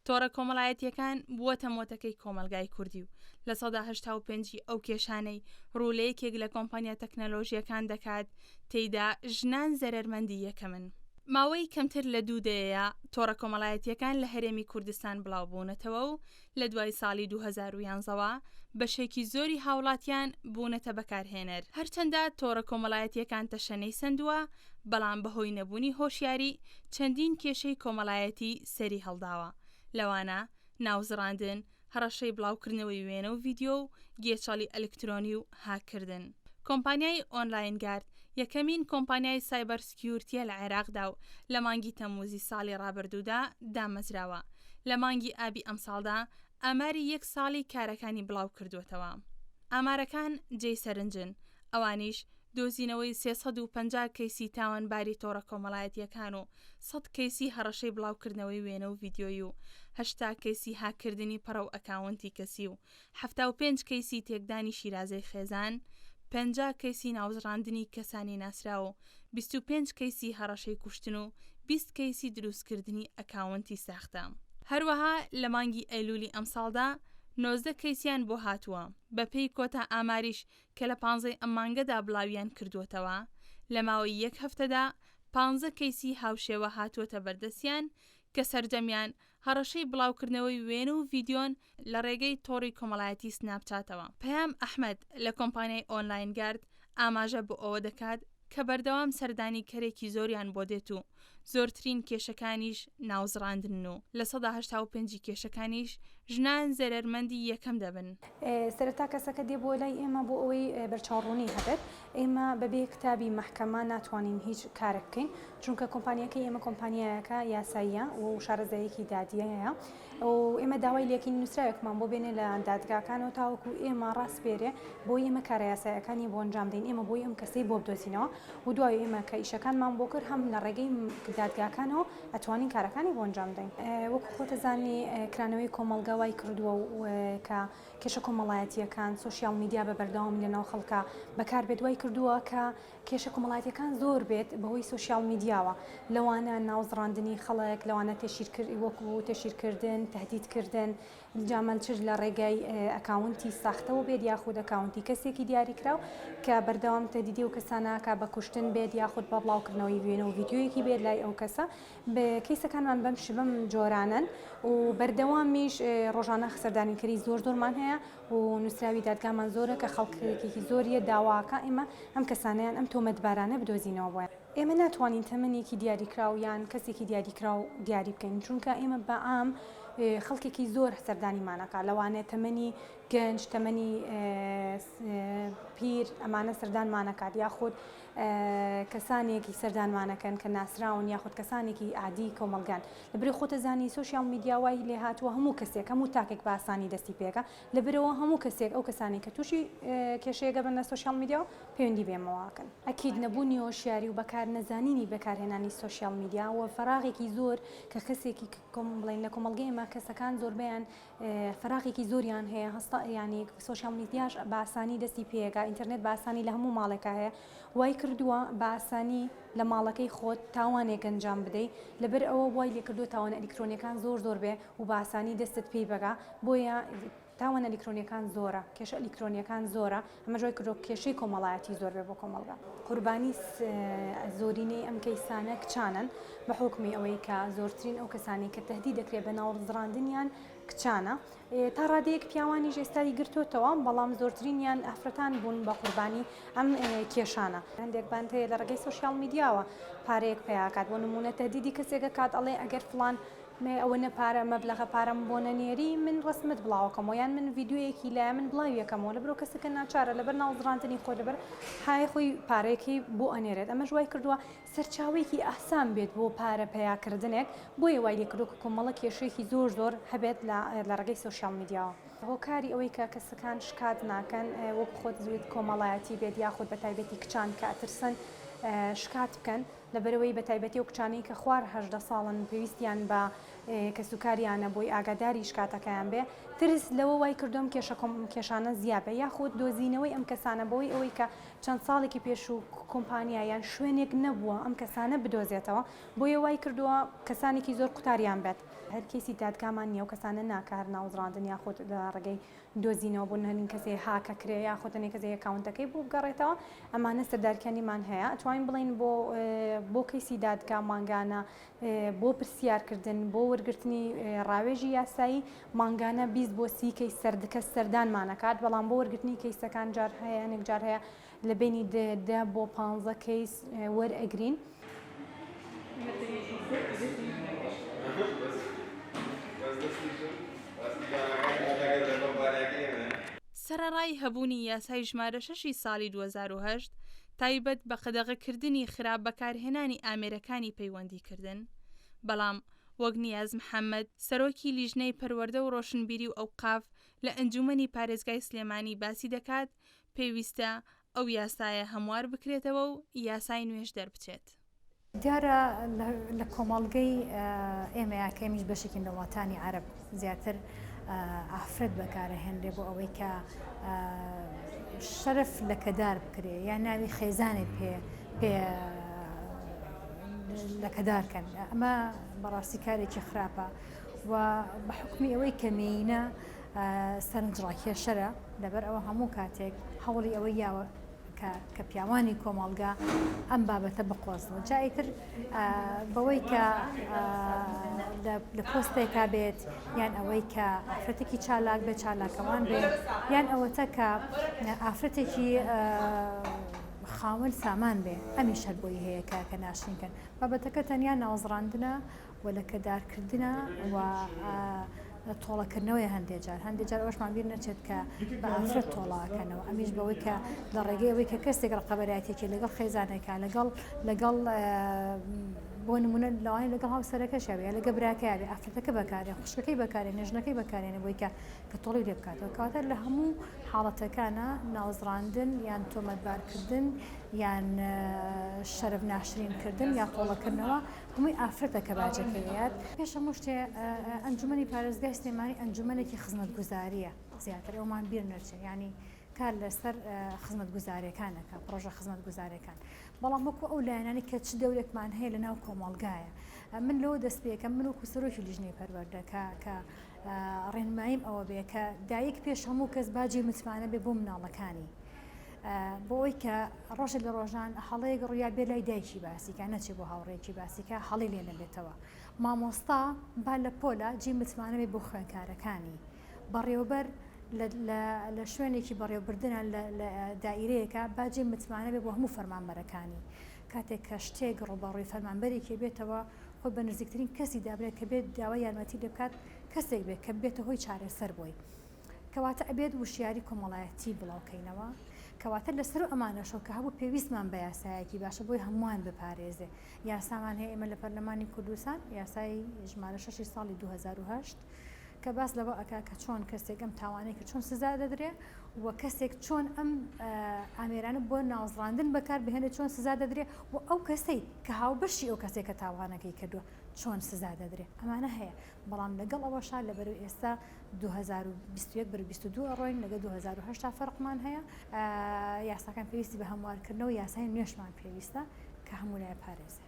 تۆڕە کۆمەڵایەتیەکان بووەتە مۆتەکەی کۆمەلگای کوردی و لە سەدا 85 ئەو کێشانەی ڕوولەیەکێک لە کۆمپانیا تەکنەلۆژیەکان دەکات تێیدا ژنان زەرمەندی یەکەمن. ماوەی کەمتر لە 2 دەیە تۆڕە کۆمەڵایەتیەکان لە هەرێمی کوردستان بڵاوبوونەتەوە و لە دوای ساڵی 2011ەوە بەشێکی زۆری هاوڵاتیان بوونەتە بەکارهێنەر. هەرچەندە تۆڕە کۆمەڵایەتیەکان تەشەنەی سندووە، بەڵام بەهۆی نەبوونی هۆشیاری چەندین کێشەی کۆمەڵایەتی سەری هەڵداوە. لەوانە ناوزڕاندن، هەڕەشەی بڵاوکردنەوەی وێنە و ڤیدیۆ و گێچەڵی ئەلکترۆنی و هاکردن. کۆمپانیای ئۆنلاینگارد یەکەمین کۆمپانیای سایبەر سکیورتیە لە عێراقدا و لە مانگی تەمموزی ساڵی ڕابردوودا دامەزراوە. لە مانگی ئابی ئەم ساڵدا ئاماری 1 ساڵی کارەکانی بڵاو کردوێتەوە. ئامارەکان جێی سەرنجن، ئەوانیش دۆزینەوەی 350 کەیسی تاوانباری تۆڕە کۆمەڵایەتیەکان و 100 کەیسی هەڕەشەی بڵاوکردنەوەی وێنە و ڤیدیۆی و 80 کەیسی هاکردنی پەڕە و ئەکاونتی کەسی و 75 کەیسی تێکدانی شیرازەی خێزان، 50 کەیسی ناوزڕاندنی کەسانی ناسرا و 25 کەیسی هەڕەشەی کوشتن و 20 کەیسی دروستکردنی ئەکاونتی ساختە. هەروەها لە مانگی ئەیلولی ئەم ساڵدا 19 کەیسیان بۆ هاتووە بەپێی کۆتا ئاماریش کە لە 15 ئەم مانگەدا بڵاویان کردووەتەوە. لە ماوەی 1 هەفتەدا 15 کەیسی هاوشێوە هاتووەتە بەردەستیان کە سەرجەمیان هەڕەشەی بڵاوکردنەوەی وێنە و ڤیدیۆن لە ڕێگەی تۆڕی کۆمەڵایەتی سناپچاتەوە. پەیام ئەحمەد لە کۆمپانیای ئۆنلاینگارد ئاماژە بۆ ئەوە دەکات کە بەردەوام سەردانی کەرێکی زۆریان بۆ دێت و زۆرترین کێشەکانیش ناوزڕاندن و لە 185 کێشەکانیش ژنان زەرمەندی یەکەم دەبن. سەرەتا کەسەکە دێ بۆ لای ئێمە بۆ ئەوەی بەرچاوڕوونی هەبێت، ئێمە بەبێ کتابی محکەمە ناتوانین هیچ کارە بکەین، چونکە کۆمپانیەکەی ئێمە کۆمپانیایەکە یاساییە و شارەزایەکی دادیەیە و ئێمە داوای لێکی نووسراوێکمان بۆ بێنێ لە دادگاکانەوە تاوەکو ئێمە ڕاستپێرێ بۆی ئێمە کارە یاسایەکانی بۆ ئەنجام دەین، ئێمە بۆی ئەم کەسەی بۆ بدۆزینەوە و دوای ئێمە کە ئیشەکانمان بۆ کرد هەم لە ڕێگەی دادگاکانەوە ئەتوانین کارەکانی بۆ ئەنجام دەین. وەکو خۆتەزانی کرانەوەی کۆمەڵگا وای کردووە و کە کێشە کۆمەڵایەتیەکان سوشیال میدیا بە بەردەوام لەناو خەڵکە بەکاربێت وای کردووە کە کێشە کۆمەڵایەتیەکان زۆر بێت بەهۆی سوشیال میدیاوە، لەوانە ناوزڕاندنی خەڵک، لەوانە وەکو تێشیرکردن، تهدیدکردن، جامەلچر لە ڕێگای ئەکاونتی ساختەوە بێت یاخود ئەکاونتی کەسێکی دیاریکراو کە بەردەوام تهدیدی و کەساناکە بە کوشتن بێت یاخود بە بڵاوکردنەوەی وێنە و ڤیدیۆیەکی بێت لای ئەو کەسە. بە کەیسەکانمان بەم جۆرانن و بەردەوامیش ڕۆژانە سەردانیکەری زۆرمان هەیە و نووسراوی دادگامان زۆرە کە خەڵکێکی زۆریە داواکە ئێمە ئەم کەسانیان ئەم تۆمەتبارانە بدۆزینەوە بۆیان. ئێمە ناتوانین تەمەنێکی دیاریکراو یان کەسێکی دیاریکراو دیاری بکەین، چونکە ئێمە بە ئام خەڵکێکی زۆر سەردانیمانەکە، لەوانێت تەمەنی گەنج، تەمەنی پیر ئەمانە سەردانمانەکات یاخود کەسانێکی سەردانمانەکەن کە ناسراون یاخود کەسانێکی عادی کۆمەلگان. لەبەرەوەی خۆتەزانی سوشیال میدیا وای لێ هاتووە هەموو کەسێک هەموو تاکێک بە ئاسانی دەستی پێکە، لەبەرەوە هەموو کەسێک ئەو کەسانی کە تووشی کێشەیەگە بن لە سوشیال میدیا پەیوەندی بێمەوەکەن. ئەکید نەبوونی هۆشیاری و بەکار نەزانینی بەکارهێنانی سوشیال میدیا و فەراغێکی زۆر کە کەسێکی بڵێن لە کۆمەلگەی ئێمە کەسەکان زۆربیان فەراغێکی زۆریان هەیە، هەستا ینی سوشیال میدیاش بە ئاسانی دەستی پێکە، ئینتەرنێت بە ئاسانی لە هەموو ماڵێکە هەیە، وای کردووە بە ئاسانی لە ماڵەکەی خۆت تاوانێک ئەنجام بدەیت، لەبەر ئەوە وای لێ کردووە تاوان ئەلیکترۆنیەکان زۆر بێ و بە ئاسانی دەستت پێی بگا، بۆیە تاوان ئەلیکترۆنیەکان زۆرە، کێشە ئەلیکترۆنیەکان زۆرە، ئەمە ژوای کردو کێشەی کۆمەڵایەتی زۆر بێ بۆ کۆمەلگا. قوربانی زۆرینەی ئەم کەیسانە کچانن بە حکمی ئەوەی کە زۆرترین ئەو کەسانی کە تهدید دەکرێت بە ناوزڕاندنیان کچانە، تا ڕادەیەک پیاوانی ئێستای گرتوتەوە، بەڵام زۆرترینیان ئافرەتان بوون بە قوربانی ئەم کێشانە. هەندێک بانت هەیە لە ڕێگەی سوشیال میدیاوە پارەیەک پێیاکات، بۆ نمونە تهدیدی کەسێکە کات ئەڵێ ئەگەر فڵان ئەوە نەپارە مەبلەغە پارەم بۆ نەنێری من ڕسمت بڵاوکەمەوە یان من ڤیدیۆیەکی لای من بڵاویەکەمەوە، لەبەرەوە کەسەکە ناچارە لەبەر ناوزڕاندنی خۆی لەبەر های خۆی پارەیەکی بۆ ئەنێرێت. ئەمە ژوای کردووە سەرچاوێکی ئاسان بێت بۆ پارە پەیاکردنێک، بۆیە وای لێ کردو کە کۆمەڵە کێشەیەکی زۆر هەبێت لە ڕێگەی سوشیال میدیاوە. هۆکاری ئەوەی کە کەسەکان شکات ناکەن وەک خۆت زوێت کۆمەڵایەتی بێت یاخود بە تایبەتی کچان کە ئەترسن شکات بکەن لەبەرەوەی بە تایبەتی و کچانەی کە خوار 18 ساڵن پێویستیان بە کەسوکاریانە بۆی ئاگاداری شکاتەکەیان بێ ترس لەوە وای کردوم کێشانە زیابە یاخود دۆزینەوەی ئەم کەسانە بەوەی ئەوەی کە چەند ساڵێکی پێش و کۆمپانیایان شوێنێک نەبووە ئەم کەسانە بدۆزێتەوە بۆیە وای کردووە کەسانێکی زۆر قوتاریان بێت هەر کەسی دادگامان نییە و کەسانە ناکار ناوزڕاندن یاخود لە ڕێگەی دۆزینەوە بوون هەرین کەسێ هاکە کرێ یاخۆتەنێ کەسێ ئەکاونتەکەی بۆ بگەڕێتەوە ئەمانە سەردارکانیمان هەیە ئەتوانین بڵین بۆ کەسی دادگا ماگانە بۆ پرسیارکردن بۆ وەرگرتنی ڕاوێژی یاسایی ماگانە 20 بۆ 30 کەیس سەردەکە سەردانمانەکات بەڵام بۆ وەرگرتنی کەیسەکان جار هەیە نێک جار هەیە لە بینی 10 بۆ 15 کەیس وەرئەگرین. سەرەڕای هەبوونی یاسای ژمارە 6 ساڵی 2010 تایبەت بە قەدەغەکردنی خراپ بەکارهێنانی ئامێرەکانی پەیوەندیکردن بەڵام وەک نیاز محەممەد سەرۆکی لیژنەی پەروەردە و ڕۆشنبیری و ئەوقاف لە ئەنجومەنی پارێزگای سلێمانی باسی دەکات پێویستە ئەو یاسایە هەموار بکرێتەوە و یاسای نوێش دەربچێت. دیارە لە کۆمەڵگەی ئێمەیاکەمیش بەشێکی لە وڵاتانی عەرب زیاتر ئافرەت بەکارەهێنرێ بۆ ئەوەی کە شەرف لەکەدار بکرێ یان ناوی خێزانێت پێ لەکەدارکەن ئەمە بەڕاستی کارێکی خراپە و بە حکمی ئەوەی کەمینە سەرنجڕاکێشەرە لەبەر ئەوە هەموو کاتێک هەوڵی ئەوەی یاوە کە پیاوانی کۆمەڵگا ئەم بابەتە بقۆزنەوە جایتر بەوەی کە لە پۆستێکا بێت یان ئەوەی کە ئافرەتێکی چالاک بێت چالاکەوان بێت یان ئەوەتە کە ئافرەتێکی خاوەن سامان بێ ئەمیش هەر بۆی هەیە کە ناشرینکەن بابەتەکە تەنیا ناوەزڕاندنە و لەکەدارکردنە و تۆڵەکردنەوەی هەندێک جار ئەوەشمان بیر نەچێت کە بە ئافرەت تۆڵاکەنەوە ئەمیش بەوەی کە لە ڕێگەی ئەوەی کە کەسێک ڕقەبەرایەتێکی لەگەڵ خێزانێکە لەگەڵ بۆ نمونە لەوانی لەگەڵ هاوسەرەکە شاوێ لەگە براکە بێ ئافرەتەکە بەکارێ خوشکەکەی بەکارێ نێژنەکەی بەکارێنە بۆی کە تۆڵی لێ بکاتەوە کاتە لە هەموو حاڵەتەکانە ناوەزڕاندن یان تۆمەتبارکردن یان شەرف ناشرینکردن یا تۆڵەکردنەوە هەمووی ئافرەتەکە باجەکەیات پێش هەموو شتێ ئەنجومەنی پارێزگای سلێمانی ئەنجومەنێکی خزمەتگوزاریە زیاتر ئەومان بیر نەچێ ینی کار لەسەر خزمەتگوزارەکانەکە پرۆژە خزمەتگوزارەکان بەڵام وەکو ئەو لایەنانی کە چ دەورێکمان هەیە لە ناو کۆمەڵگایە من لەوە دەست پێکەم من وەکو سەرۆکی لیژنەی پەروەردەکە کە ڕێنماییم ئەوە بێ کە دایک پێش هەموو کەس باجی متمانە بێ بۆ مناڵەکانی بۆ ئەوی کە ڕۆژێک لە ڕۆژان هەڵەیەک ڕوویا بێ لای دایکی باسیکە نەچێ بۆ هاوڕێکی باسیکە هەڵی لێ نەبێتەوە مامۆستا با لە پۆلە جی متمانە بێ بۆ خوێندکارەکانی بەڕێوەبەر لە شوێنێکی بەڕێوەبردنە لە دائیرەیەکە باجێ متمانە بێ بۆ هەموو فەرمانبەرەکانی کاتێک کە شتێک ڕوبەڕووی فەرمانبەرێکی بێتەوە خۆ بە نزیکترین کەسی دابرێت کە بێت داوای یارمەتی لێ بکات کەسێک بێت کە بێتە هۆی چارەسەر بۆی کەواتە ئەبێت وشیاری کۆمەڵایەتی بڵاوکەینەوە کەواتە لەسەر ئەمانەشەوە کە هەبوو پێویستمان بە یاسایەکی باشە بۆی هەمووان بپارێزێ یاسامان هەیە ئێمە لە پەرلەمانی کوردستان یاسای ژمارە 6 ساڵی 2008 کە باس لەوە ئەکا کە چۆن کەسێک ئەم تاوانەی کە چۆن سزا دەدرێ و کەسێک چۆن ئەم ئامێرانە بۆ ناوەزڕاندن بەکار بهێنێت چۆن سزا دەدرێ و ئەو کەسەی کە هاوبەشی ئەو کەسێک کە تاوانەکەی کردووە چۆن سزا دەدرێ ئەمانە هەیە بەڵام لەگەڵ ئەوەشا لەبەرەو ئێستا 2021 بر 22 ڕۆین لەگە 2010 تا فەرقمان هەیە یاساکان پێویستی بە هەموارکردنەوە یاسای نوێشمان پێویستە کە هەموو لای پارێزێ